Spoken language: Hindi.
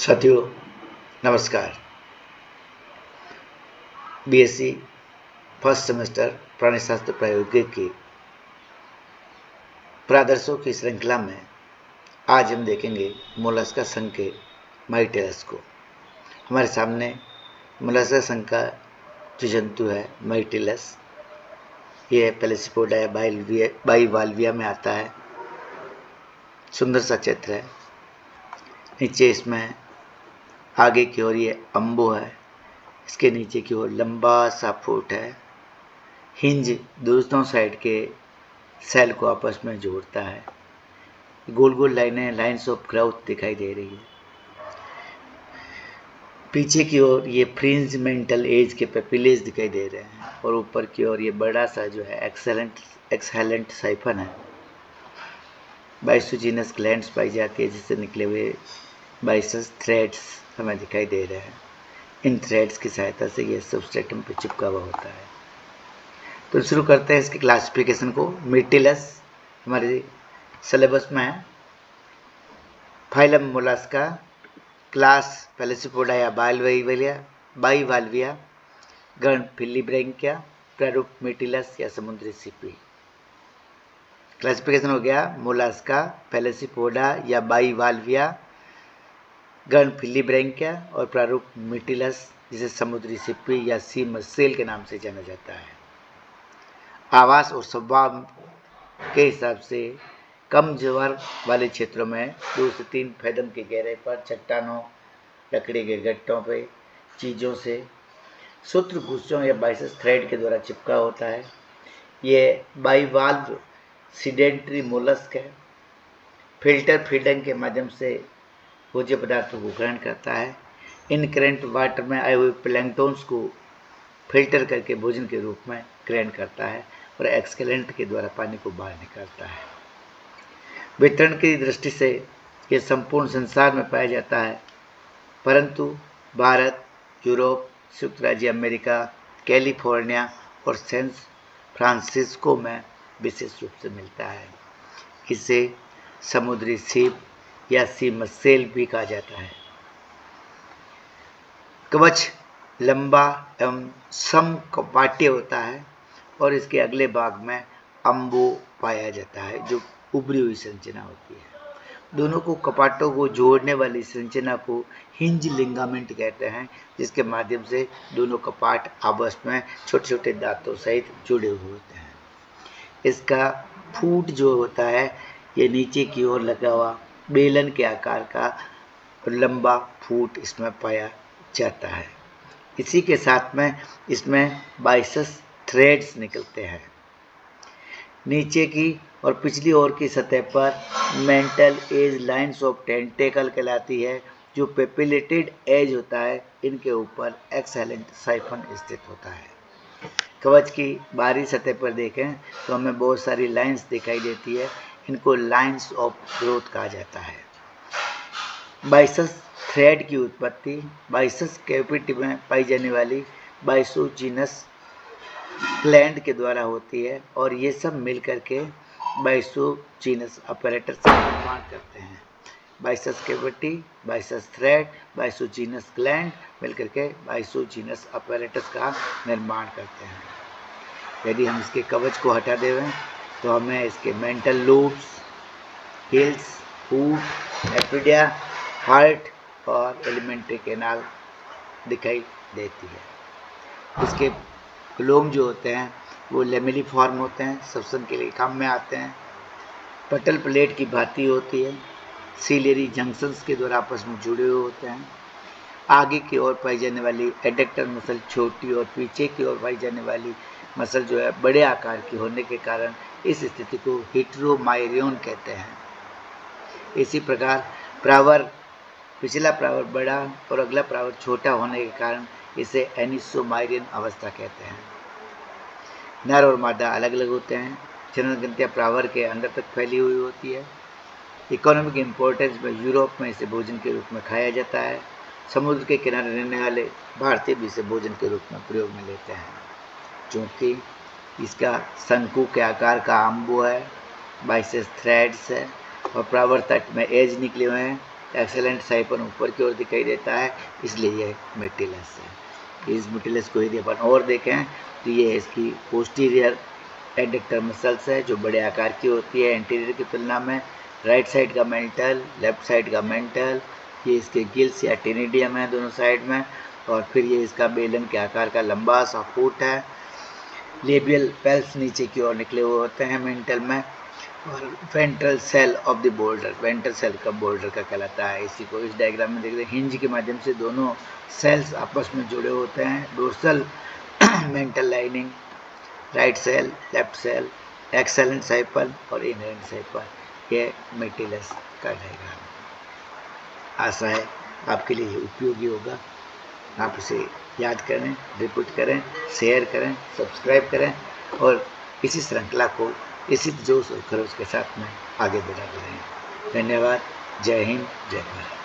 साथियों नमस्कार। बीएससी फर्स्ट सेमेस्टर प्राणीशास्त्र प्रायोगिक की प्रादर्शों की श्रृंखला में आज हम देखेंगे मोलस्का संघ के माइटेलस को। हमारे सामने मोलस्का संघ का जो जंतु है माइटेलस, ये पेलेसिपोडा या बाइवाल्विया में आता है। सुंदर सा चित्र है। नीचे इसमें आगे की ओर ये अम्बो है, इसके नीचे की ओर लंबा सा फुट है। हिंज दोनों साइड के सेल को आपस में जोड़ता है। गोल गोल लाइन्स ऑफ ग्रोथ दिखाई दे रही है। पीछे की ओर ये फ्रिंज मेंटल एज के पेपिलेज दिखाई दे रहे हैं और ऊपर की ओर ये बड़ा सा जो है एक्सहेलेंट साइफन है। बाइसोजीनस ग्लैंड्स पाई जाती है जिससे निकले हुए बाइसस थ्रेड्स हमें दिखाई दे रहे हैं। इन थ्रेड्स की सहायता से ये सबस्ट्रेटम पर चिपका हुआ होता है। तो शुरू करते हैं इसके क्लासिफिकेशन को। माइटेलस हमारे सिलेबस में है। फाइलम मोलस्का, क्लास पेलेसिपोडा या बाइवाल्विया, गण फिलीब्रैंकिया, प्रारूप माइटेलस या समुद्री सीपी। क्लासिफिकेशन हो गया मोलस्का, पेलेसिपोडा या बाइवाल्विया, गण फिलीब्रैंकिया और प्रारूप माइटेलस, जिसे समुद्री सिप्पी या सी मसेल के नाम से जाना जाता है। आवास और स्वभाव के हिसाब से कम ज्वार वाले क्षेत्रों में 2 से 3 फैदम की गहराई पर चट्टानों, लकड़ी के गट्टों पे चीज़ों से सूत्रगुच्छों या बाइसस थ्रेड के द्वारा चिपका होता है। ये बाइवाल्व सीडेंटरी मोलस्क है। फिल्टर फीडिंग के माध्यम से भोज्य पदार्थों को ग्रहण करता है। इन करंट वाटर में आए हुए प्लैंक्टन्स को फिल्टर करके भोजन के रूप में ग्रहण करता है और एक्सकेलेंट के द्वारा पानी को बाहर निकालता है। वितरण की दृष्टि से यह संपूर्ण संसार में पाया जाता है, परंतु भारत, यूरोप, संयुक्त राज्य अमेरिका, कैलिफोर्निया और सैन फ्रांसिस्को में विशेष रूप से मिलता है। इसे समुद्री सीप या सी मसेल भी कहा जाता है। कवच लंबा एवं समकपाट्य होता है और इसके अगले भाग में अम्बो पाया जाता है जो उभरी हुई संरचना होती है। दोनों को कपाटों को जोड़ने वाली संरचना को हिंज लिगामेंट कहते हैं, जिसके माध्यम से दोनों कपाट आपस में छोटे छोटे दांतों सहित जुड़े हुए होते हैं। इसका फूट जो होता है ये नीचे की ओर लगा हुआ बेलन के आकार का लंबा फूट इसमें पाया जाता है। इसी के साथ में इसमें बाइसस थ्रेड्स निकलते हैं। नीचे की और पिछली ओर की सतह पर mental as lines of tentacle कहलाती है, जो पेपिलेटेड एज होता है। इनके ऊपर एक्सहेलेंट साइफन स्थित होता है। कवच की बाहरी सतह पर देखें तो हमें बहुत सारी लाइन्स दिखाई देती है। इनको लाइन्स ऑफ ग्रोथ कहा जाता है। बाइसस थ्रेड की उत्पत्ति बाइसस कैविटी में पाई जाने वाली बाइसोजीनस ग्लैंड के द्वारा होती है और ये सब मिलकर के बाइसोजीनस अपैरेटस का निर्माण करते हैं। बाइसस कैविटी, बाइसस थ्रेड, बाइसोजीनस ग्लैंड मिलकर के बाइसोजीनस अपैरेटस का निर्माण करते हैं। यदि हम इसके कवच को हटा दें तो हमें इसके मेंटल लूप्स, हिल्स, हूट, एपिडिया, हार्ट और एलिमेंट्री कैनाल दिखाई देती है। इसके लोम जो होते हैं वो लेमेलिफॉर्म होते हैं, श्वसन के लिए काम में आते हैं। पटल प्लेट की भांति होती है। सीलियरी जंक्शंस के द्वारा आपस में जुड़े हुए होते हैं। आगे की ओर पाई जाने वाली एडेक्टर मसल छोटी और पीछे की ओर पाई जाने वाली मसल जो है बड़े आकार की होने के कारण इस स्थिति को हेटेरोमायरियन कहते हैं। इसी प्रकार प्रावर, पिछला प्रावर बड़ा और अगला प्रावर छोटा होने के कारण इसे एनिसोमायरियन अवस्था कहते हैं। नर और मादा अलग अलग होते हैं। जनन ग्रंथियां प्रावर के अंदर तक फैली हुई होती है। इकोनॉमिक इम्पोर्टेंस में यूरोप में इसे भोजन के रूप में खाया जाता है। समुद्र के किनारे रहने वाले भारतीय भी इसे भोजन के रूप में प्रयोग में लेते हैं। क्योंकि इसका शंकु के आकार का अम्बो है, बाइसेस थ्रेड्स है और प्रावर तट में एज निकले हुए हैं एक्सेलेंट साइफन ऊपर की ओर दिखाई देता है, इसलिए यह मिटिलस है। इस मिटिलस को यदि अपन और देखें तो ये इसकी पोस्टीरियर एडेक्टर मसल्स है जो बड़े आकार की होती है एंटीरियर की तुलना में। राइट साइड का मेंटल, लेफ्ट साइड का मेंटल, ये इसके गिल्स या टेनिडियम है दोनों साइड में, और फिर ये इसका बेलन के आकार का लंबा सा फूट है। लेबियल पेल्स नीचे की ओर निकले हुए होते हैं मेंटल में, और ventral cell of the boulder, ventral cell का बोल्डर का कहलाता है। इसी को इस डायग्राम में देखते हैं, हिंज के माध्यम से दोनों सेल्स आपस में जुड़े होते हैं। Dorsal mantle lining, right cell, left cell, exhalant siphon और इनहेरेंट साइफन, ये मिटिलस का डायग्राम। आशा है आपके लिए उपयोगी होगा। आप इसे याद करें, रिपीट करें, शेयर करें, सब्सक्राइब करें और इसी श्रृंखला को इसी जोश और खरोश के साथ में आगे बढ़ाते रहें। धन्यवाद। जय हिंद, जय भारत।